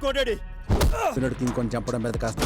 కొడేడి పిల్లడికి ఇంకొంచెం చంపడం మీద కాస్త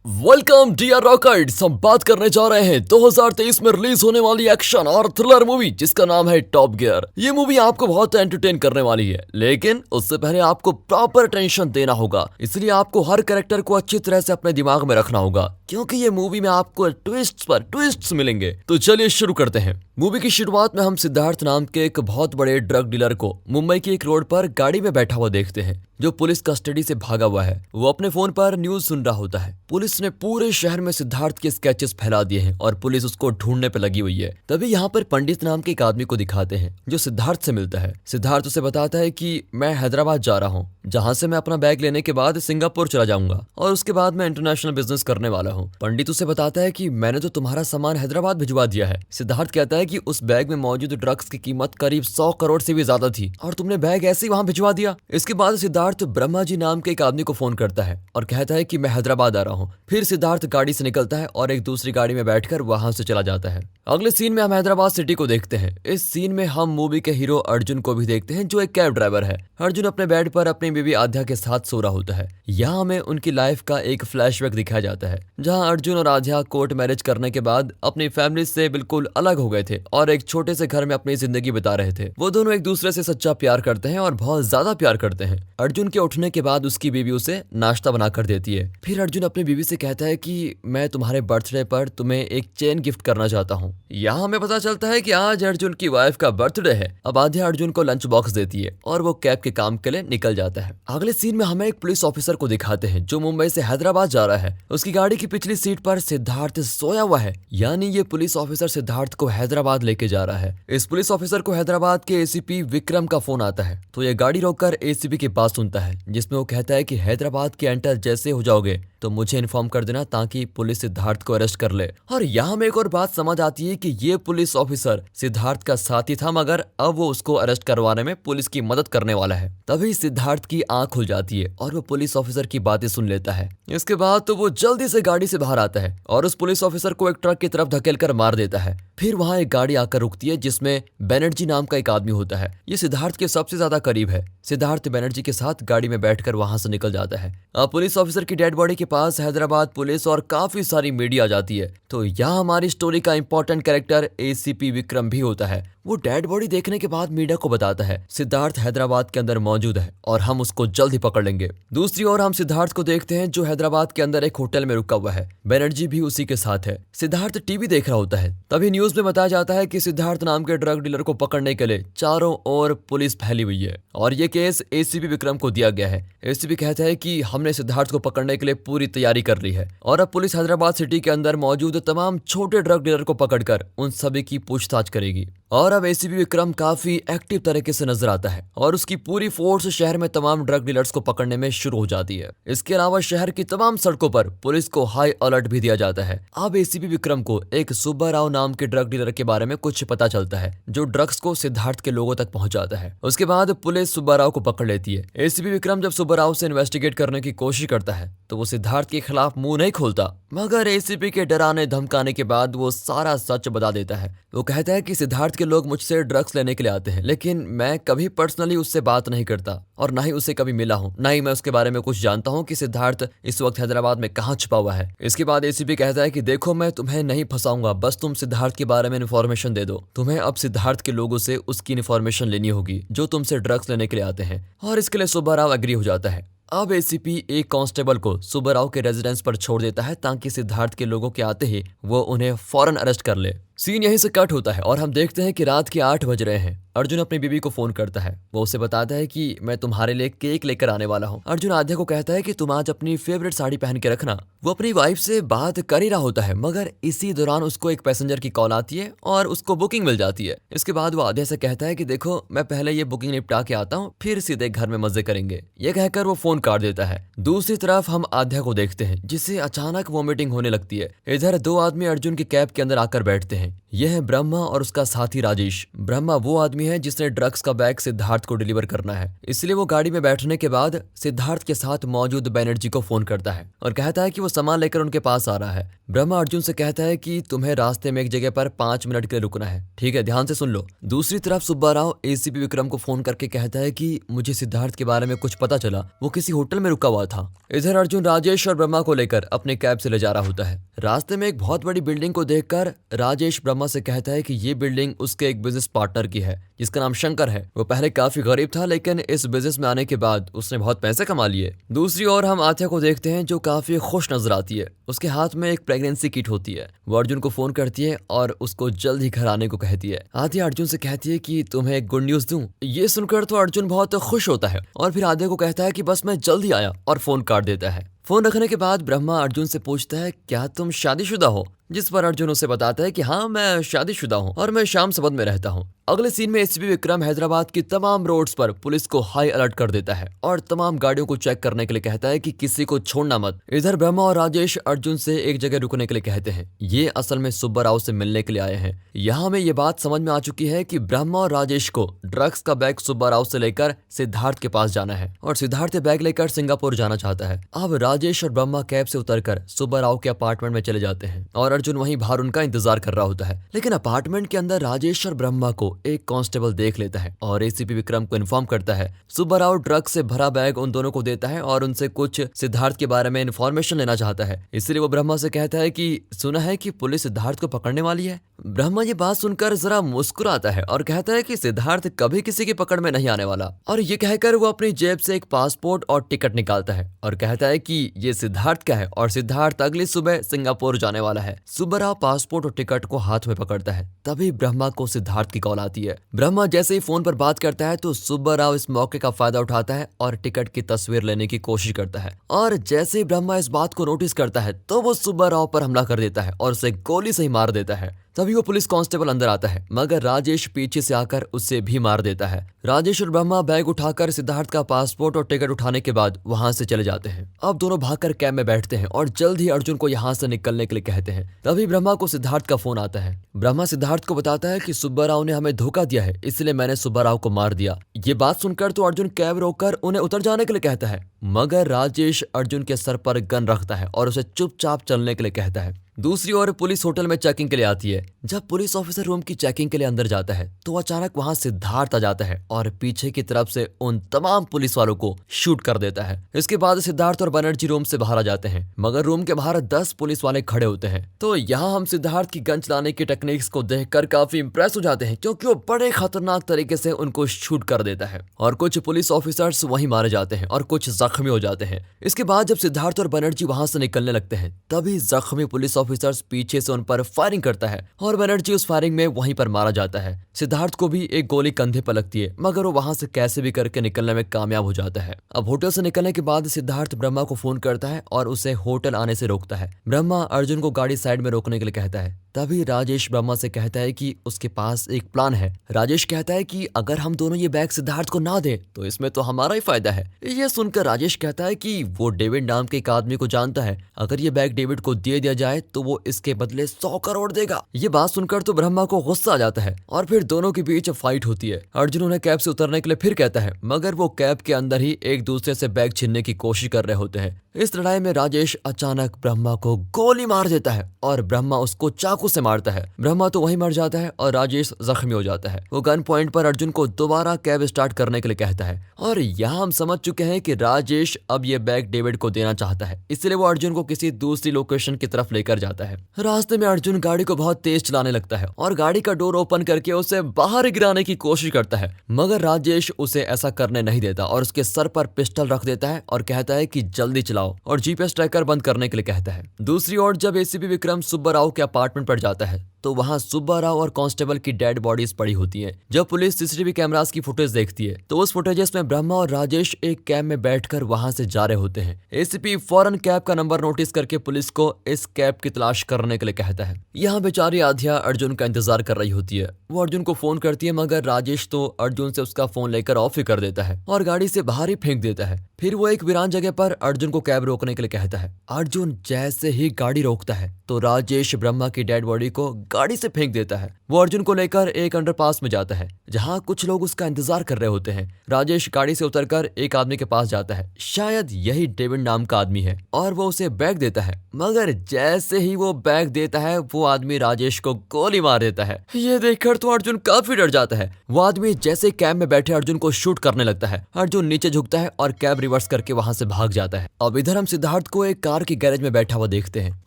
वेलकम डियर रॉकर्ड्स। हम बात करने जा रहे हैं 2023 में रिलीज होने वाली एक्शन और थ्रिलर मूवी जिसका नाम है टॉप गियर। ये मूवी आपको बहुत एंटरटेन करने वाली है, लेकिन उससे पहले आपको प्रॉपर टेंशन देना होगा। इसलिए आपको हर कैरेक्टर को अच्छी तरह से अपने दिमाग में रखना होगा, क्योंकि ये मूवी में आपको ट्विस्ट्स पर ट्विस्ट्स मिलेंगे। तो चलिए शुरू करते हैं। मूवी की शुरुआत में हम सिद्धार्थ नाम के एक बहुत बड़े ड्रग डीलर को मुंबई की एक रोड पर गाड़ी में बैठा हुआ देखते हैं, जो पुलिस कस्टडी से भागा हुआ है। वो अपने फोन पर न्यूज सुन रहा होता है। पुलिस ने पूरे शहर में सिद्धार्थ के स्केचेस फैला दिए हैं और पुलिस उसको ढूंढने पे लगी हुई है। तभी यहाँ पर पंडित नाम के एक आदमी को दिखाते हैं जो सिद्धार्थ से मिलता है। सिद्धार्थ उसे बताता है कि मैं हैदराबाद जा रहा हूँ, जहाँ से मैं अपना बैग लेने के बाद सिंगापुर चला जाऊंगा और उसके बाद मैं इंटरनेशनल बिजनेस करने वाला हूँ। पंडित उसे बताता है कि मैंने तो तुम्हारा सामान हैदराबाद भिजवा दिया है। सिद्धार्थ कहता है कि उस बैग में मौजूद ड्रग्स की कीमत करीब 100 करोड़ से भी ज्यादा थी और तुमने बैग ऐसे ही वहाँ भिजवा दिया। इसके बाद सिद्धार्थ ब्रह्मा जी नाम के एक आदमी को फोन करता है और कहता है कि मैं हैदराबाद आ रहा हूँ। फिर सिद्धार्थ गाड़ी से निकलता है और एक दूसरी गाड़ी में बैठकर वहां से चला जाता है। अगले सीन में हम हैदराबाद सिटी को देखते हैं। इस सीन में हम मूवी के हीरो अर्जुन को भी देखते हैं, जो एक कैब ड्राइवर है। अर्जुन अपने बेड पर अपनी बीवी आध्या के साथ सो रहा होता है। यहाँ हमें उनकी लाइफ का एक फ्लैशबैक दिखाया जाता है, जहाँ अर्जुन और आध्या कोर्ट मैरिज करने के बाद अपनी फैमिली से बिल्कुल अलग हो गए थे और एक छोटे से घर में अपनी जिंदगी बिता रहे थे। वो दोनों एक दूसरे से सच्चा प्यार करते हैं और बहुत ज्यादा प्यार करते हैं। अर्जुन के उठने के बाद उसकी बीवी उसे नाश्ता बना कर देती है। फिर अर्जुन अपनी बीवी से कहता है कि मैं तुम्हारे बर्थडे पर तुम्हें एक चेन गिफ्ट करना चाहता हूँ। यहाँ हमें पता चलता है कि आज अर्जुन की वाइफ का बर्थडे है। अब आध्या अर्जुन को लंच बॉक्स देती है और वो कैब के काम के लिए निकल जाता है। अगले सीन में हमें एक पुलिस ऑफिसर को दिखाते हैं जो मुंबई से हैदराबाद जा रहा है। उसकी गाड़ी की पिछली सीट पर सिद्धार्थ सोया हुआ है, यानी ये पुलिस ऑफिसर सिद्धार्थ को हैदराबाद लेके जा रहा है। इस पुलिस ऑफिसर को हैदराबाद के एसीपी विक्रम का फोन आता है, तो ये गाड़ी रोककर एसीपी के पास सुनता है, जिसमें वो कहता है कि हैदराबाद के एंटर जैसे हो जाओगे तो मुझे इन्फॉर्म कर देना ताकि पुलिस सिद्धार्थ को अरेस्ट कर ले। और यहाँ में एक और बात समझ आती है कि ये पुलिस ऑफिसर सिद्धार्थ का साथी था, मगर अब वो उसको अरेस्ट करवाने में पुलिस की मदद करने वाला है। तभी सिद्धार्थ की आंख खुल जाती है और वो पुलिस ऑफिसर की बातें सुन लेता है। इसके बाद तो वो जल्दी से गाड़ी से बाहर आता है और उस पुलिस ऑफिसर को एक ट्रक की तरफ धकेल कर मार देता है। फिर वहां एक गाड़ी आकर रुकती है जिसमें बनर्जी नाम का एक आदमी होता है। ये सिद्धार्थ के सबसे ज्यादा करीब है। सिद्धार्थ बनर्जी के साथ गाड़ी में बैठकर वहां से निकल जाता है। अब पुलिस ऑफिसर की डेड बॉडी के पास हैदराबाद पुलिस और काफी सारी मीडिया आ जाती है। तो यहाँ हमारी स्टोरी का इंपॉर्टेंट कैरेक्टर एसीपी विक्रम भी होता है। वो डेड बॉडी देखने के बाद मीडिया को बताता है सिद्धार्थ हैदराबाद के अंदर मौजूद है और हम उसको जल्द ही पकड़ लेंगे। दूसरी ओर हम सिद्धार्थ को देखते हैं जो हैदराबाद के अंदर एक होटल में रुका हुआ है। बनर्जी भी उसी के साथ है। सिद्धार्थ टीवी देख रहा होता है। तभी न्यूज में बताया जाता है कि सिद्धार्थ नाम के ड्रग डीलर को पकड़ने के लिए चारों ओर पुलिस फैली हुई है और ये केस एसीपी विक्रम को दिया गया है। एसीपी कहता है कि हमने सिद्धार्थ को पकड़ने के लिए पूरी तैयारी कर ली है और अब पुलिस हैदराबाद सिटी के अंदर मौजूद तमाम छोटे ड्रग डीलर को पकड़कर उन सभी की पूछताछ करेगी। और अब एसीपी विक्रम काफी एक्टिव तरीके से नजर आता है और उसकी पूरी फोर्स शहर में तमाम ड्रग डीलर्स को पकड़ने में शुरू हो जाती है। इसके अलावा शहर की तमाम सड़कों पर पुलिस को हाई अलर्ट भी दिया जाता है। अब एसीपी विक्रम को एक सुब्बा राव नाम के ड्रग डीलर के बारे में कुछ पता चलता है, जो ड्रग्स को सिद्धार्थ के लोगों तक पहुंचाता है। उसके बाद पुलिस सुब्बा राव को पकड़ लेती है। एसीपी विक्रम जब सुब्बा राव से इन्वेस्टिगेट करने की कोशिश करता है तो वो सिद्धार्थ के खिलाफ मुंह नहीं खोलता, मगर एसीपी के डराने धमकाने के बाद वो सारा सच बता देता है। वो कहता है कि सिद्धार्थ के लोग मुझसे ड्रग्स लेने के लिए आते हैं, लेकिन मैं कभी पर्सनली उससे बात नहीं करता और ना ही उससे कभी मिला हूँ, ना ही मैं उसके बारे में कुछ जानता हूँ कि सिद्धार्थ इस वक्त हैदराबाद में कहाँ छुपा हुआ है। इसके बाद एसीपी कहता है कि देखो, मैं तुम्हें नहीं फंसाऊंगा, बस तुम सिद्धार्थ के बारे में इन्फॉर्मेशन दे दो। तुम्हें अब सिद्धार्थ के लोगों से उसकी इन्फॉर्मेशन लेनी होगी जो तुमसे ड्रग्स लेने के लिए आते हैं। और इसके लिए सुब्बा राव एग्री हो जाता है। अब एसीपी एक कांस्टेबल को सुब्बा राव के रेजिडेंस पर छोड़ देता है ताकि सिद्धार्थ के लोगों के आते ही वो उन्हें फौरन अरेस्ट कर ले। सीन यहीं से कट होता है और हम देखते हैं कि रात के 8 बज रहे हैं। अर्जुन अपनी बीवी को फोन करता है। वो उसे बताता है कि मैं तुम्हारे लिए केक लेकर आने वाला हूँ। अर्जुन आध्या को कहता है कि तुम आज अपनी फेवरेट साड़ी पहन के रखना। वो अपनी वाइफ से बात कर ही रहा होता है, मगर इसी दौरान उसको एक पैसेंजर की कॉल आती है और उसको बुकिंग मिल जाती है। इसके बाद वो आध्या से कहता है कि देखो, मैं पहले ये बुकिंग निपटा के आता हूँ, फिर सीधे घर में मजे करेंगे। ये कहकर वो फोन काट देता है। दूसरी तरफ हम आध्या को देखते हैं जिसे अचानक वॉमिटिंग होने लगती है। इधर दो आदमी अर्जुन की कैब के अंदर आकर बैठते हैं। हैं। यह है ब्रह्मा और उसका साथी राजेश। ब्रह्मा वो आदमी है जिसने ड्रग्स का बैग सिद्धार्थ को डिलीवर करना है, इसलिए वो गाड़ी में बैठने के बाद सिद्धार्थ के साथ मौजूद बैनर्जी को फोन करता है और कहता है कि वो सामान लेकर उनके पास आ रहा है। ब्रह्मा अर्जुन से कहता है कि तुम्हें रास्ते में एक जगह पर 5 मिनट के लिए रुकना है, ठीक है, ध्यान से सुन लो। दूसरी तरफ सुब्बा राव एसीपी विक्रम को फोन करके कहता है कि मुझे सिद्धार्थ के बारे में कुछ पता चला, वो किसी होटल में रुका हुआ था। इधर अर्जुन राजेश और ब्रह्मा को लेकर अपने कैब से ले जा रहा होता है। रास्ते में एक बहुत बड़ी बिल्डिंग को देखकर राजेश ब्रह्मा से कहता है कि ये बिल्डिंग उसके एक बिजनेस पार्टनर की है जिसका नाम शंकर है। वो पहले काफी गरीब था, लेकिन इस बिजनेस में आने के बाद उसने बहुत पैसे कमा लिए। दूसरी ओर हम आत्या को देखते हैं जो काफी खुश नजर आती है। उसके हाथ में एक प्रेगनेंसी किट होती है। वो अर्जुन को फोन करती है और उसको जल्द ही घर आने को कहती है। आत्या अर्जुन से कहती है कि तुम्हें एक गुड न्यूज दूं। ये सुनकर तो अर्जुन बहुत खुश होता है और फिर आत्या को कहता है कि बस मैं जल्द ही आया और फोन काट देता है। फोन रखने के बाद ब्रह्मा अर्जुन से पूछता है क्या तुम शादीशुदा हो, जिस पर अर्जुन उसे बताता है कि हाँ मैं शादीशुदा हूँ और मैं शाम सबद में रहता हूँ। अगले सीन में एसीपी विक्रम हैदराबाद की तमाम रोड्स पर पुलिस को हाई अलर्ट कर देता है और तमाम गाड़ियों को चेक करने के लिए कहता है कि किसी को छोड़ना मत। इधर ब्रह्मा और राजेश अर्जुन से एक जगह रुकने के लिए कहते हैं। ये असल में सुब्बा राव से मिलने के लिए आए हैं। यहाँ में ये बात समझ में आ चुकी है कि ब्रह्मा और राजेश को ड्रग्स का बैग सुब्बा राव से लेकर सिद्धार्थ के पास जाना है और सिद्धार्थ बैग लेकर सिंगापुर जाना चाहता है। अब राजेश और ब्रह्मा कैब से उतरकर सुब्बा राव के अपार्टमेंट में चले जाते हैं और अर्जुन वहीं बाहर उनका इंतजार कर रहा होता है। लेकिन अपार्टमेंट के अंदर राजेश और ब्रह्मा को एक कांस्टेबल देख लेता है और एसीपी विक्रम को इन्फॉर्म करता है। सुब्बा राव ड्रग्स से भरा बैग उन दोनों को देता है और उनसे कुछ सिद्धार्थ के बारे में इन्फॉर्मेशन लेना चाहता है। इसलिए वो ब्रह्मा से कहता है कि सुना है कि पुलिस सिद्धार्थ को पकड़ने वाली है। ब्रह्मा ये बात सुनकर जरा मुस्कुराता है और कहता है कि सिद्धार्थ कभी किसी की पकड़ में नहीं आने वाला। और ये कहकर वो अपनी जेब से एक पासपोर्ट और टिकट निकालता है और कहता है कि ये सिद्धार्थ का है और सिद्धार्थ अगली सुबह सिंगापुर जाने वाला है। सुब्बा राव पासपोर्ट और टिकट को हाथ में पकड़ता है। तभी ब्रह्मा को सिद्धार्थ की कॉल आती है। ब्रह्मा जैसे ही फोन पर बात करता है तो सुब्बा राव इस मौके का फायदा उठाता है और टिकट की तस्वीर लेने की कोशिश करता है। और जैसे ही ब्रह्मा इस बात को नोटिस करता है तो वो सुब्बा राव पर हमला कर देता है और उसे गोली से ही मार देता है। तभी वो पुलिस कांस्टेबल अंदर आता है, मगर राजेश पीछे से आकर उसे भी मार देता है। राजेश और ब्रह्मा बैग उठाकर सिद्धार्थ का पासपोर्ट और टिकट उठाने के बाद वहां से चले जाते हैं। अब दोनों भागकर कैब में बैठते हैं और जल्द ही अर्जुन को यहाँ से निकलने के लिए कहते हैं। तभी ब्रह्मा को सिद्धार्थ का फोन आता है। ब्रह्मा सिद्धार्थ को बताता है कि सुब्बा राव ने हमें धोखा दिया है, इसलिए मैंने सुब्बा राव को मार दिया। ये बात सुनकर तो अर्जुन कैब रोककर उन्हें उतर जाने के लिए कहता है, मगर राजेश अर्जुन के सर पर गन रखता है और उसे चुपचाप चलने के लिए कहता है। दूसरी ओर पुलिस होटल में चेकिंग के लिए आती है। जब पुलिस ऑफिसर रूम की चेकिंग के लिए अंदर जाता है तो अचानक वहां सिद्धार्थ आ जाता है और पीछे की तरफ से उन तमाम पुलिस वालों को शूट कर देता है। इसके बाद सिद्धार्थ और बनर्जी रूम से बाहर आ जाते हैं, मगर रूम के बाहर 10 पुलिस वाले खड़े होते हैं। तो यहाँ हम सिद्धार्थ की गन चलाने की टेक्निक्स को देखकर काफी इंप्रेस हो जाते हैं, क्योंकि वो बड़े खतरनाक तरीके से उनको शूट कर देता है और कुछ पुलिस ऑफिसर्स वहीं मारे जाते हैं और कुछ जख्मी हो जाते हैं। इसके बाद जब सिद्धार्थ और बनर्जी वहां से निकलने लगते हैं तभी जख्मी पुलिस ऑफिसर्स पीछे से उन पर फायरिंग करता है और बनर्जी उस फायरिंग में वहीं पर मारा जाता है। सिद्धार्थ को भी एक गोली कंधे पर लगती है, मगर वो वहां से कैसे भी करके निकलने में कामयाब हो जाता है। अब होटल से निकलने के बाद सिद्धार्थ ब्रह्मा को फोन करता है और उसे होटल आने से रोकता है। ब्रह्मा अर्जुन को गाड़ी साइड में रोकने के लिए कहता है। तभी राजेश ब्रह्मा से कहता है कि उसके पास एक प्लान है। राजेश कहता है कि अगर हम दोनों ये बैग सिद्धार्थ को ना दे तो इसमें तो हमारा ही फायदा है। ये सुनकर राजेश कहता है कि वो डेविड नाम के एक आदमी को जानता है, अगर ये बैग डेविड को दे दिया जाए तो वो इसके बदले 100 करोड़ देगा। ये बात सुनकर तो ब्रह्मा को गुस्सा आ जाता है और फिर दोनों के बीच फाइट होती है। अर्जुन उन्हें कैब से उतरने के लिए फिर कहता है, मगर वो कैब के अंदर ही एक दूसरे से बैग छीनने की कोशिश कर रहे होते हैं। इस लड़ाई में राजेश अचानक ब्रह्मा को गोली मार देता है और ब्रह्मा उसको चाकू से मारता है। ब्रह्मा तो वहीं मर जाता है और राजेश जख्मी हो जाता है। वो गन पॉइंट पर अर्जुन को दोबारा कैब स्टार्ट करने के लिए कहता है और यहाँ हम समझ चुके हैं कि राजेश अब ये बैग डेविड को देना चाहता है, इसलिए वो अर्जुन को किसी दूसरी लोकेशन की तरफ लेकर जाता है। रास्ते में अर्जुन गाड़ी को बहुत तेज चलाने लगता है और गाड़ी का डोर ओपन करके उसे बाहर गिराने की कोशिश करता है, मगर राजेश उसे ऐसा करने नहीं देता और उसके सर पर पिस्टल रख देता है और कहता है कि जल्दी चलाओ और जीपीएस ट्रैकर बंद करने के लिए कहता है। दूसरी ओर जब एसीपी विक्रम सुब्बा राव के अपार्टमेंट पर जाता है तो वहां सुब्बा राव और कांस्टेबल की डेड बॉडीज पड़ी होती हैं। जब पुलिस सीसीटीवी कैमरास की फुटेज देखती है तो उस फुटेजेस में ब्रह्मा और राजेश एक कैब में बैठकर वहां से जा रहे होते हैं। एसीपी फौरन कैब का नंबर नोटिस करके पुलिस को इस कैब की तलाश करने के लिए कहता है। यहाँ बेचारी आध्या अर्जुन का इंतजार कर रही होती है। वो अर्जुन को फोन करती है, मगर राजेश तो अर्जुन से उसका फोन लेकर ऑफ ही कर देता है और गाड़ी से बाहर ही फेंक देता है। फिर वो एक वीरान जगह पर अर्जुन को कैब रोकने के लिए कहता है। अर्जुन जैसे ही गाड़ी रोकता है तो राजेश ब्रह्मा की डेड बॉडी को गाड़ी से फेंक देता है। वो अर्जुन को लेकर एक अंडरपास में जाता है जहाँ कुछ लोग उसका इंतजार कर रहे होते हैं। राजेश गाड़ी से उतरकर एक आदमी के पास जाता है, शायद यही डेविड नाम का आदमी है, और वो उसे बैग देता है। मगर जैसे ही वो बैग देता है वो आदमी राजेश को गोली मार देता है। ये देखकर तो अर्जुन काफी डर जाता है। वो आदमी जैसे कैब में बैठे अर्जुन को शूट करने लगता है। अर्जुन नीचे झुकता है और कैब रिवर्स करके वहां से भाग जाता है। अब इधर हम सिद्धार्थ को एक कार की गैरेज में बैठा हुआ देखते हैं।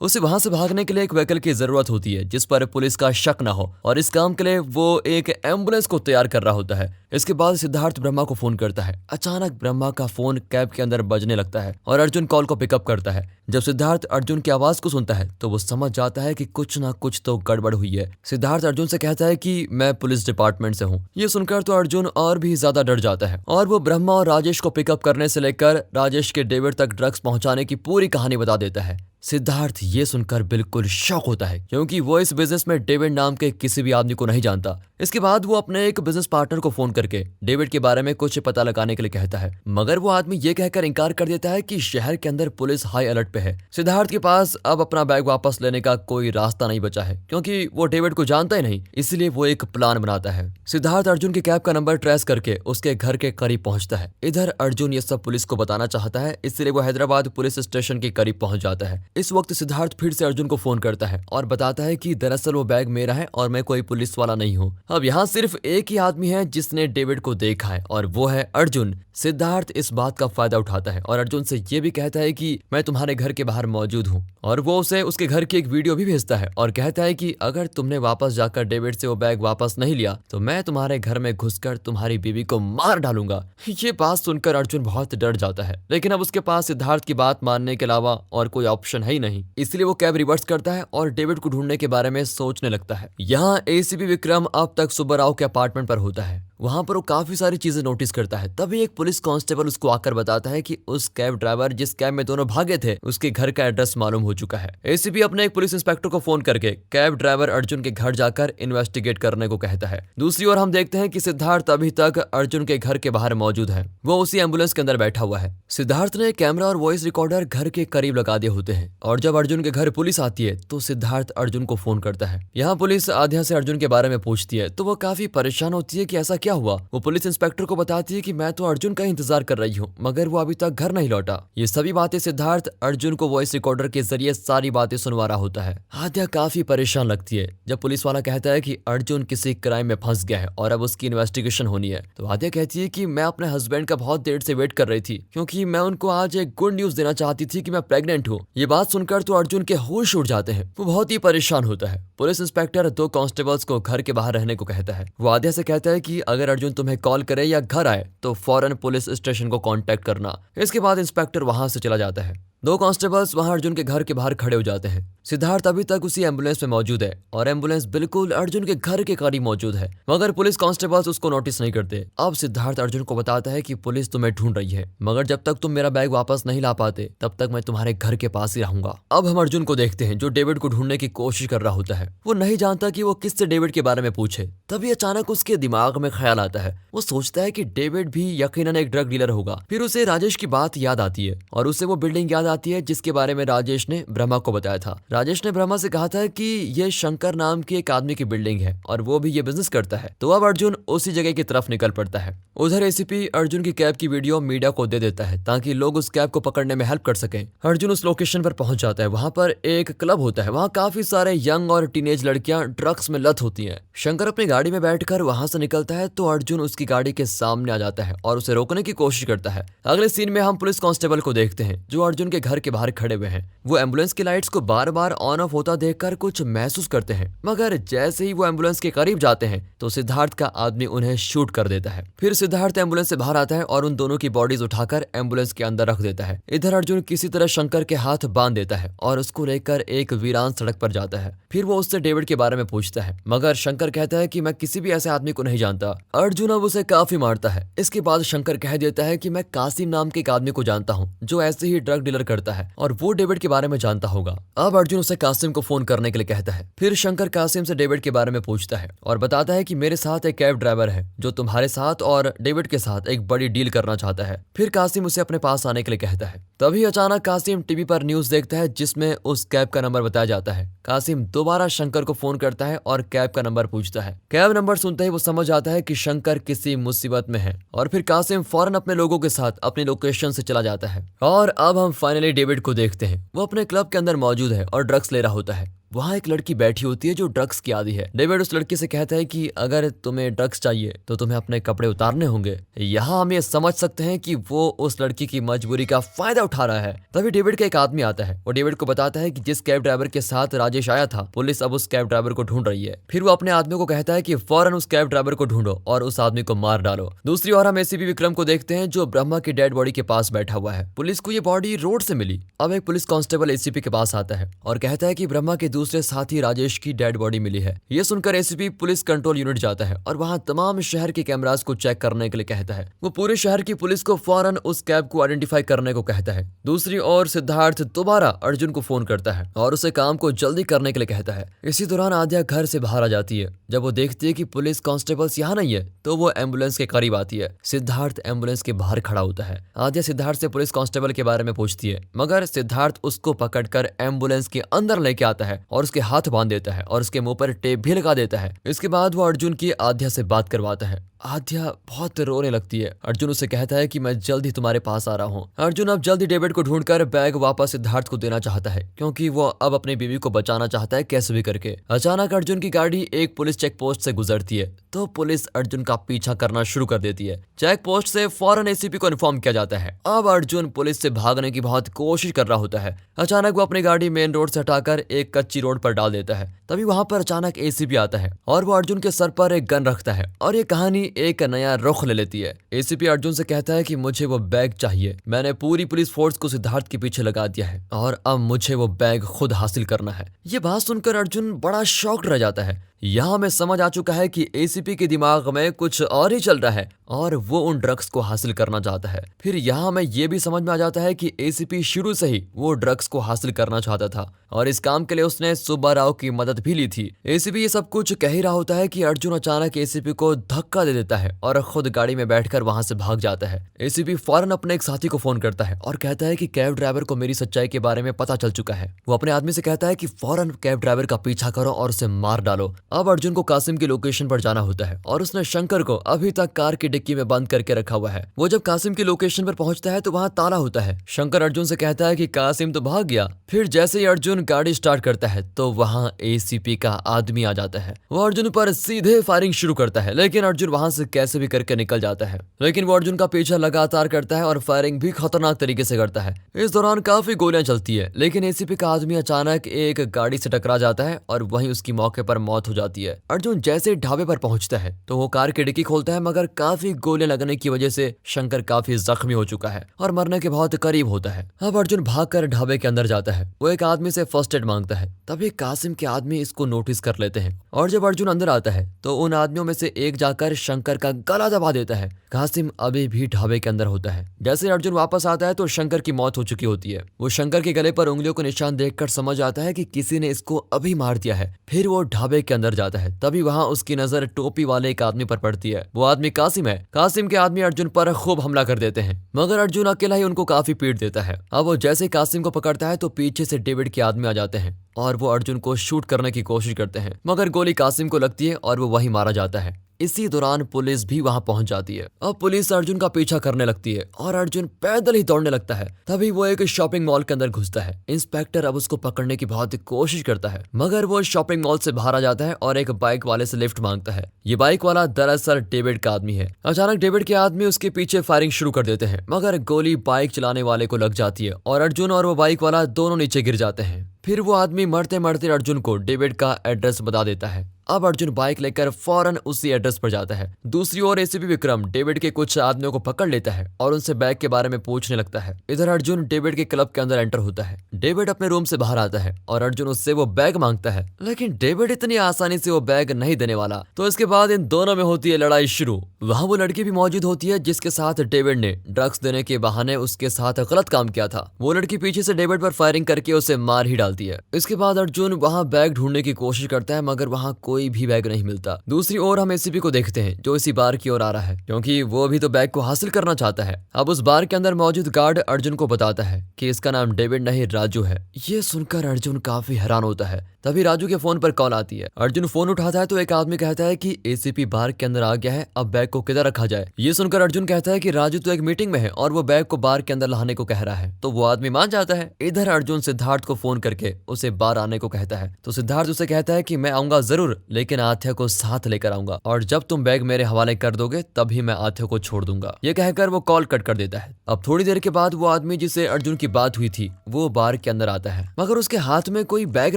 उसे वहां से भागने के लिए एक व्हीकल की जरूरत होती है जिस पर पुलिस का शक न हो, और इस काम के लिए वो एक एम्बुलेंस को तैयार कर रहा होता है। इसके बाद सिद्धार्थ ब्रह्मा को फोन करता है। अचानक ब्रह्मा का फोन कैब के अंदर बजने लगता है और अर्जुन कॉल को पिकअप करता है। जब सिद्धार्थ अर्जुन की आवाज को सुनता है तो वो समझ जाता है कि कुछ ना कुछ तो गड़बड़ हुई है। सिद्धार्थ अर्जुन से कहता है कि मैं पुलिस डिपार्टमेंट से हूँ। ये सुनकर तो अर्जुन और भी ज्यादा डर जाता है और वो ब्रह्मा और राजेश को पिकअप करने से लेकर राजेश के डेविड तक ड्रग्स पहुंचाने की पूरी कहानी बता देता है। सिद्धार्थ ये सुनकर बिल्कुल शॉक होता है क्योंकि वो इस बिजनेस में डेविड नाम के किसी भी आदमी को नहीं जानता। इसके बाद वो अपने एक बिजनेस पार्टनर को फोन करके डेविड के बारे में कुछ पता लगाने के लिए कहता है, मगर वो आदमी ये कहकर इनकार कर देता है कि शहर के अंदर पुलिस हाई अलर्ट पे है। सिद्धार्थ के पास अब अपना बैग वापस लेने का कोई रास्ता नहीं बचा है क्योंकि वो डेविड को जानता ही नहीं, इसलिए वो एक प्लान बनाता है। सिद्धार्थ अर्जुन की कैब का नंबर ट्रेस करके उसके घर के करीब पहुंचता है। इधर अर्जुन ये सब पुलिस को बताना चाहता है, इसलिए वो हैदराबाद पुलिस स्टेशन के करीब पहुंच जाता है। इस वक्त सिद्धार्थ फिर से अर्जुन को फोन करता है और बताता है कि दरअसल वो बैग मेरा है और मैं कोई पुलिस वाला नहीं हूँ। अब यहाँ सिर्फ एक ही आदमी है जिसने डेविड को देखा है और वो है अर्जुन। सिद्धार्थ इस बात का फायदा उठाता है और अर्जुन से ये भी कहता है कि मैं तुम्हारे घर के बाहर मौजूद हूँ, और वो उसे उसके घर की एक वीडियो भी भेजता है और कहता है कि अगर तुमने वापस जाकर डेविड से वो बैग वापस नहीं लिया तो मैं तुम्हारे घर में घुसकर तुम्हारी बीवी को मार डालूंगा। ये बात सुनकर अर्जुन बहुत डर जाता है, लेकिन अब उसके पास सिद्धार्थ की बात मानने के अलावा और कोई ऑप्शन है ही नहीं, इसलिए वो कैब रिवर्स करता है और डेविड को ढूंढने के बारे में सोचने लगता है। यहाँ एसीपी विक्रम अब तक सुब्बाराव के अपार्टमेंट पर होता है। वहां पर वो काफी सारी चीजें नोटिस करता है। तभी एक पुलिस कांस्टेबल उसको आकर बताता है कि उस कैब ड्राइवर जिस कैब में दोनों भागे थे उसके घर का एड्रेस मालूम हो चुका है। एसीपी अपने एक पुलिस इंस्पेक्टर को फोन करके कैब ड्राइवर अर्जुन के घर जाकर इन्वेस्टिगेट करने को कहता है। दूसरी ओर हम देखते हैं कि सिद्धार्थ अभी तक अर्जुन के घर के बाहर मौजूद है। वो उसी एम्बुलेंस के अंदर बैठा हुआ है। सिद्धार्थ ने कैमरा और वॉइस रिकॉर्डर घर के करीब लगा दिए होते हैं और जब अर्जुन के घर पुलिस आती है तो सिद्धार्थ अर्जुन को फोन करता है। यहाँ पुलिस आध्या से अर्जुन के बारे में पूछती है तो वो काफी परेशान होती है कि ऐसा क्या हुआ। वो पुलिस इंस्पेक्टर को बताती है कि मैं तो अर्जुन का इंतजार कर रही हूँ मगर वो अभी तक घर नहीं लौटा। ये सभी बातें सिद्धार्थ अर्जुन को वॉइस रिकॉर्डर के जरिए सारी बातें सुनवा रहा होता है। आद्या काफी परेशान लगती है जब पुलिस वाला कहता है कि अर्जुन किसी क्राइम में फंस गया है और अब उसकी इन्वेस्टिगेशन होनी है। तो आद्या कहती है कि मैं अपने हस्बैंड का बहुत देर से वेट कर रही थी क्योंकि मैं उनको आज एक गुड न्यूज देना चाहती थी कि मैं प्रेग्नेंट हूँ। ये बात सुनकर तो अर्जुन के होश उड़ जाते हैं। वो बहुत ही परेशान होता है। पुलिस इंस्पेक्टर 2 कांस्टेबल्स को घर के बाहर रहने को कहता है। वो आद्या से कहता है कि अगर अर्जुन तुम्हें कॉल करे या घर आए तो फौरन पुलिस स्टेशन को कांटेक्ट करना। इसके बाद इंस्पेक्टर वहां से चला जाता है। 2 कांस्टेबल्स वहां अर्जुन के घर के बाहर खड़े हो जाते हैं। सिद्धार्थ अभी तक उसी एम्बुलेंस में मौजूद है और एम्बुलेंस बिल्कुल अर्जुन के घर के करीब मौजूद है, मगर पुलिस कांस्टेबल्स उसको नोटिस नहीं करते। अब सिद्धार्थ अर्जुन को बताता है कि पुलिस तुम्हें ढूंढ रही है, मगर जब तक तुम मेरा बैग वापस नहीं ला पाते तब तक मैं तुम्हारे घर के पास ही रहूंगा। अब हम अर्जुन को देखते हैं जो डेविड को ढूंढने की कोशिश कर रहा होता है। वो नहीं जानता कि वो किससे डेविड के बारे में पूछे। तभी अचानक उसके दिमाग में ख्याल आता है। वो सोचता है कि डेविड भी यकीनन एक ड्रग डीलर होगा। फिर उसे राजेश की बात याद आती है और उसे वो बिल्डिंग याद आती है जिसके बारे में राजेश ने ब्रह्मा को बताया था। राजेश ने ब्रह्मा से कहा था कि ये शंकर नाम के एक आदमी की बिल्डिंग है और वो भी ये बिजनेस करता है। तो अब अर्जुन उसी जगह की तरफ निकल पड़ता है। उधर एसीपी अर्जुन की कैब की वीडियो मीडिया को दे देता है ताकि लोग उस कैब को पकड़ने में हेल्प कर सकें। अर्जुन उस लोकेशन पर पहुंच जाता है। वहां पर एक क्लब होता है। वहां काफी सारे यंग और टीनेज लड़कियां ड्रग्स में लत होती हैं। शंकर अपनी गाड़ी में बैठकर वहां से निकलता है तो अर्जुन उसकी गाड़ी के सामने आ जाता है और उसे रोकने की कोशिश करता है। अगले सीन में हम पुलिस कांस्टेबल को देखते हैं जो अर्जुन के घर के बाहर खड़े हुए हैं। वो एम्बुलेंस की लाइट्स को बार बार ऑन ऑफ होता देखकर कुछ महसूस करते हैं, मगर जैसे ही वो एम्बुलेंस के करीब जाते हैं तो सिद्धार्थ का आदमी उन्हें शूट कर देता है। फिर सिद्धार्थ एम्बुलेंस से बाहर आता है और उन दोनों की बॉडीज उठाकर एम्बुलेंस के अंदर रख देता है। इधर अर्जुन किसी तरह शंकर के हाथ बांध देता है और उसको लेकर एक वीरान सड़क पर जाता है। फिर वो उससे डेविड के बारे में पूछता है, मगर शंकर कहता है कि मैं किसी भी ऐसे आदमी को नहीं जानता। अर्जुन अब उसे काफी मारता है। इसके बाद शंकर कह देता है कि मैं कासिम नाम के एक आदमी को जानता हूँ जो ऐसे ही ड्रग डीलर करता है और वो डेविड के बारे में जानता होगा। अब अर्जुन उसे कासिम को फोन करने के लिए कहता है। फिर शंकर कासिम से डेविड के बारे में पूछता है और बताता है कि मेरे साथ एक कैब ड्राइवर है जो तुम्हारे साथ और डेविड के साथ एक बड़ी डील करना चाहता है। फिर कासिम उसे अपने पास आने के लिए कहता है। तभी अचानक कासिम टीवी पर न्यूज देखता है जिसमें उस कैब का नंबर बताया जाता है। कासिम दोबारा शंकर को फोन करता है और कैब का नंबर पूछता है। कैब नंबर सुनते ही वो समझ आता है कि शंकर किसी मुसीबत में है और फिर कासिम फौरन अपने लोगों के साथ अपनी लोकेशन से चला जाता है। और अब हम फाइनली डेविड को देखते हैं। वो अपने क्लब के अंदर मौजूद है और ड्रग्स ले रहा होता है। वहाँ एक लड़की बैठी होती है जो ड्रग्स की आदी है। डेविड उस लड़की से कहता है कि अगर तुम्हें ड्रग्स चाहिए तो तुम्हें अपने कपड़े उतारने होंगे। यहाँ हम ये समझ सकते हैं कि वो उस लड़की की मजबूरी का फायदा उठा रहा है। तभी डेविड का एक आदमी आता है और डेविड को बताता है कि जिस कैब ड्राइवर के साथ राजेश आया था, पुलिस अब उस कैब ड्राइवर को ढूंढ रही है। फिर वो अपने आदमी को कहता है कि फौरन उस कैब ड्राइवर को ढूंढो और उस आदमी को मार डालो। दूसरी ओर हम एसीपी विक्रम को देखते हैं जो ब्रह्मा की डेड बॉडी के पास बैठा हुआ है। पुलिस को ये बॉडी रोड से मिली। अब एक पुलिस कांस्टेबल एसीपी के पास आता है और कहता है कि ब्रह्मा के दूसरे साथी राजेश की डेड बॉडी मिली है। ये सुनकर एसीपी पुलिस कंट्रोल यूनिट जाता है और वहां तमाम शहर के कैमरास को चेक करने के लिए कहता है। वो पूरे शहर की पुलिस को फौरन उस कैब को आइडेंटिफाई करने को कहता है। दूसरी ओर सिद्धार्थ दोबारा अर्जुन को फोन करता है और उसे काम को जल्दी करने के लिए कहता है। इसी दौरान आद्या घर से बाहर आ जाती है। जब वो देखती है कि पुलिस कांस्टेबल्स यहाँ नहीं है तो वो एम्बुलेंस के करीब आती है। सिद्धार्थ एम्बुलेंस के बाहर खड़ा होता है। आद्या सिद्धार्थ से पुलिस कांस्टेबल के बारे में पूछती है मगर सिद्धार्थ उसको पकड़कर एम्बुलेंस के अंदर लेके आता है और उसके हाथ बांध देता है और उसके मुंह पर टेप भी लगा देता है। इसके बाद वो अर्जुन की आद्या से बात करवाता है। आद्या बहुत रोने लगती है। अर्जुन उसे कहता है कि मैं जल्द ही तुम्हारे पास आ रहा हूँ। अर्जुन अब जल्दी डेविड को ढूंढकर बैग वापस सिद्धार्थ को देना चाहता है क्योंकि वो अब अपनी बीवी को बचाना चाहता है कैसे भी करके। अचानक अर्जुन की गाड़ी एक पुलिस चेक पोस्ट से गुजरती है तो पुलिस अर्जुन का पीछा करना शुरू कर देती है। चेक पोस्ट से फौरन एसीपी को इन्फॉर्म किया जाता है। अब अर्जुन पुलिस से भागने की बहुत कोशिश कर रहा होता है। अचानक वो अपनी गाड़ी मेन रोड से हटाकर एक कच्ची रोड पर डाल देता है। तभी वहां पर अचानक एसीपी आता है और वो अर्जुन के सर पर एक गन रखता है और ये कहानी एक नया रुख ले लेती है। एसीपी अर्जुन से कहता है कि मुझे वो बैग चाहिए। मैंने पूरी पुलिस फोर्स को सिद्धार्थ के पीछे लगा दिया है और अब मुझे वो बैग खुद हासिल करना है। ये बात सुनकर अर्जुन बड़ा शॉक्ड रह जाता है। यहाँ हमें समझ आ चुका है कि एसीपी के दिमाग में कुछ और ही चल रहा है और वो उन ड्रग्स को हासिल करना चाहता है। फिर यहाँ हमें ये भी समझ में आ जाता है कि एसीपी शुरू से ही वो ड्रग्स को हासिल करना चाहता था और इस काम के लिए उसने सुब्बा राव की मदद भी ली थी। एसीपी ये सब कुछ कह ही रहा होता है कि अर्जुन अचानक एसीपी को धक्का दे देता है और खुद गाड़ी में बैठकर वहां से भाग जाता है। एसीपी फौरन अपने एक साथी को फोन करता है और कहता है कि कैब ड्राइवर को मेरी सच्चाई के बारे में पता चल चुका है। वो अपने आदमी से कहता है कि फौरन कैब ड्राइवर का पीछा करो और उसे मार डालो। अब अर्जुन को कासिम की लोकेशन पर जाना होता है और उसने शंकर को अभी तक कार की डिक्की में बंद करके रखा हुआ है। वो जब कासिम की लोकेशन पर पहुंचता है तो वहां ताला होता है। शंकर अर्जुन से कहता है कि कासिम तो भाग गया। फिर जैसे ही अर्जुन गाड़ी स्टार्ट करता है तो वहां एसीपी का आदमी आ जाता है। वो अर्जुन पर सीधे फायरिंग शुरू करता है लेकिन अर्जुन वहां से कैसे भी करके निकल जाता है। लेकिन वो अर्जुन का पीछा लगातार करता है और फायरिंग भी खतरनाक तरीके से करता है। इस दौरान काफी गोलियां चलती है लेकिन एसीपी का आदमी अचानक एक गाड़ी से टकरा जाता है और वहीं उसकी मौके पर मौत हो जाती है। अर्जुन जैसे ढाबे पर पहुंचता है तो वो कार की डिक्की खोलता है मगर काफी गोलियां लगने की वजह से शंकर काफी जख्मी हो चुका है और मरने के बहुत करीब होता है। अब अर्जुन भागकर ढाबे के अंदर जाता है। वो एक आदमी से फर्स्ट एड मांगता है। तभी कासिम के आदमी इसको नोटिस कर लेते हैं और जब अर्जुन अंदर आता है तो उन आदमियों में से एक जाकर शंकर का गला दबा देता है। कासिम अभी भी ढाबे के अंदर होता है। जैसे अर्जुन वापस आता है तो शंकर की मौत हो चुकी होती है। वो शंकर के गले पर उंगलियों को निशान देखकर समझ आता है कि किसी ने इसको अभी मार दिया है। फिर वो ढाबे के अंदर जाता है। तभी वहां उसकी नजर टोपी वाले एक आदमी पर पड़ती है। वो आदमी कासिम है। कासिम के आदमी अर्जुन पर खूब हमला कर देते हैं मगर अर्जुन अकेला ही उनको काफी पीट देता है। अब वो जैसे कासिम को पकड़ता है तो पीछे से डेविड के आदमी आ जाते हैं और वो अर्जुन को शूट करने की कोशिश करते हैं मगर गोली कासिम को लगती है और वो वहीं मारा जाता है। इसी दौरान पुलिस भी वहां पहुंच जाती है। अब पुलिस अर्जुन का पीछा करने लगती है और अर्जुन पैदल ही दौड़ने लगता है। तभी वो एक शॉपिंग मॉल के अंदर घुसता है। इंस्पेक्टर अब उसको पकड़ने की बहुत कोशिश करता है मगर वो शॉपिंग मॉल से बाहर आ जाता है और एक बाइक वाले से लिफ्ट मांगता है। ये बाइक वाला दरअसल डेविड का आदमी है। अचानक डेविड के आदमी उसके पीछे फायरिंग शुरू कर देते हैं मगर गोली बाइक चलाने वाले को लग जाती है और अर्जुन और वो बाइक वाला दोनों नीचे गिर जाते हैं। फिर वो आदमी मरते मरते अर्जुन को डेविड का एड्रेस बता देता है। अब अर्जुन बाइक लेकर फौरन उसी एड्रेस पर जाता है। दूसरी ओर एसीपी विक्रम डेविड के कुछ आदमियों को पकड़ लेता है और उनसे बैग के बारे में पूछने लगता है। इधर अर्जुन डेविड के क्लब के अंदर एंटर होता है। डेविड अपने रूम से बाहर आता है और अर्जुन उससे वो बैग मांगता है लेकिन डेविड इतनी आसानी से वो बैग नहीं देने वाला। तो इसके बाद इन दोनों में होती है लड़ाई शुरू। वहाँ वो लड़की भी मौजूद होती है जिसके साथ डेविड ने ड्रग्स देने के बहाने उसके साथ गलत काम किया था। वो लड़की पीछे से डेविड पर फायरिंग करके उसे मार ही डालती है। इसके बाद अर्जुन वहाँ बैग ढूंढने की कोशिश करता है मगर वहाँ कोई भी बैग नहीं मिलता। दूसरी ओर हम एसीपी को देखते हैं जो इसी बार की ओर आ रहा है क्योंकि वो भी तो बैग को हासिल करना चाहता है। अब उस बार के अंदर मौजूद गार्ड अर्जुन को बताता है कि इसका नाम डेविड नहीं राजू है। ये सुनकर अर्जुन काफी हैरान होता है। तभी राजू के फोन पर कॉल आती है। अर्जुन फोन उठाता है तो एक आदमी कहता है कि एसीपी बार के अंदर आ गया है, अब बैग को किधर रखा जाए। ये सुनकर अर्जुन कहता है कि राजू तो एक मीटिंग में है और वो बैग को बार के अंदर लाने को कह रहा है। तो वो आदमी मान जाता है। इधर अर्जुन सिद्धार्थ को फोन करके उसे बार आने को कहता है। तो सिद्धार्थ उसे कहता है कि मैं आऊंगा जरूर लेकिन आथ्या को साथ लेकर आऊंगा और जब तुम बैग मेरे हवाले कर दोगे तभी मैं आथ्या को छोड़ दूंगा। ये कहकर वो कॉल कट कर देता है। अब थोड़ी देर के बाद वो आदमी जिसे अर्जुन की बात हुई थी वो बार के अंदर आता है मगर उसके हाथ में कोई बैग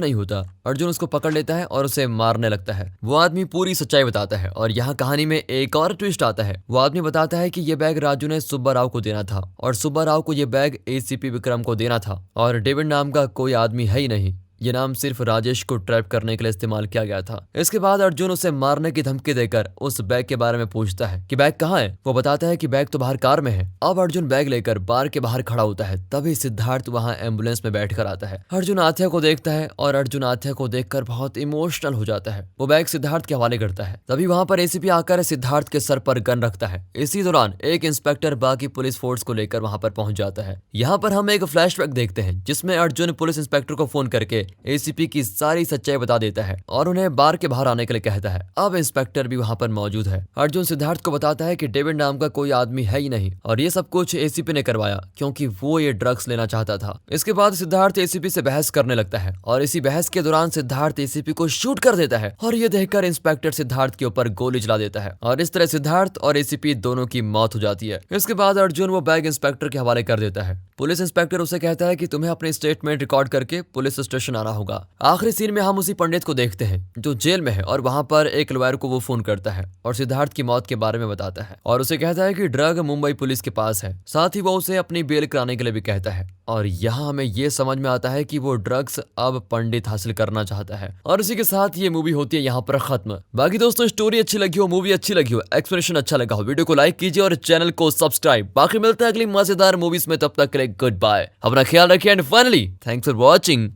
नहीं होता। अर्जुन उसको पकड़ लेता है और उसे मारने लगता है। वो आदमी पूरी सच्चाई बताता है और यहाँ कहानी में एक और ट्विस्ट आता है। वो आदमी बताता है कि ये बैग राजू ने सुब्बा राव को देना था और सुब्बा राव को ये बैग एसीपी विक्रम को देना था और डेविड नाम का कोई आदमी है ही नहीं। ये नाम सिर्फ राजेश को ट्रैप करने के लिए इस्तेमाल किया गया था। इसके बाद अर्जुन उसे मारने की धमकी देकर उस बैग के बारे में पूछता है कि बैग कहाँ है। वो बताता है कि बैग तो बाहर कार में है। अब अर्जुन बैग लेकर बार के बाहर खड़ा होता है। तभी सिद्धार्थ वहाँ एम्बुलेंस में बैठ कर आता है। अर्जुन आथ्या को देखता है और अर्जुन आथ्या को देखकर बहुत इमोशनल हो जाता है। वो बैग सिद्धार्थ के हवाले करता है। तभी वहाँ पर एसीपी आकर सिद्धार्थ के सर पर गन रखता है। इसी दौरान एक इंस्पेक्टर बाकी पुलिस फोर्स को लेकर वहाँ पर पहुंच जाता है। यहाँ पर हम एक फ्लैशबैक देखते हैं जिसमें अर्जुन पुलिस इंस्पेक्टर को फोन करके एसीपी की सारी सच्चाई बता देता है और उन्हें बार के बाहर आने के लिए कहता है। अब इंस्पेक्टर भी वहाँ पर मौजूद है। अर्जुन सिद्धार्थ को बताता है कि डेविड नाम का कोई आदमी है ही नहीं और ये सब कुछ एसीपी ने करवाया क्योंकि वो ये ड्रग्स लेना चाहता था। इसके बाद सिद्धार्थ एसीपी से बहस करने लगता है और इसी बहस के दौरान सिद्धार्थ एसीपी को शूट कर देता है और ये देखकर इंस्पेक्टर सिद्धार्थ के ऊपर गोली चला देता है और इस तरह सिद्धार्थ और एसीपी दोनों की मौत हो जाती है। इसके बाद अर्जुन वो बैग इंस्पेक्टर के हवाले कर देता है। पुलिस इंस्पेक्टर उसे कहता है कि तुम्हें अपनी स्टेटमेंट रिकॉर्ड करके पुलिस स्टेशन आना होगा। आखिरी सीन में हम उसी पंडित को देखते हैं जो जेल में है और वहां पर एक लॉयर को वो फोन करता है और सिद्धार्थ की मौत के बारे में बताता है और उसे कहता है कि ड्रग मुंबई पुलिस के पास है। साथ ही वो उसे अपनी बेल कराने के लिए भी कहता है और यहाँ हमें ये समझ में आता है कि वो ड्रग्स अब पंडित हासिल करना चाहता है। और इसी के साथ ये मूवी होती है यहाँ पर खत्म। बाकी दोस्तों स्टोरी अच्छी लगी हो, मूवी अच्छी लगी हो, एक्सप्लेनेशन अच्छा लगा हो, वीडियो को लाइक कीजिए और चैनल को सब्सक्राइब। बाकी मिलते हैं अगली मजेदार मूवीज में, तब तक के लिए गुड बाय, अपना ख्याल रखिए and finally thanks for watching.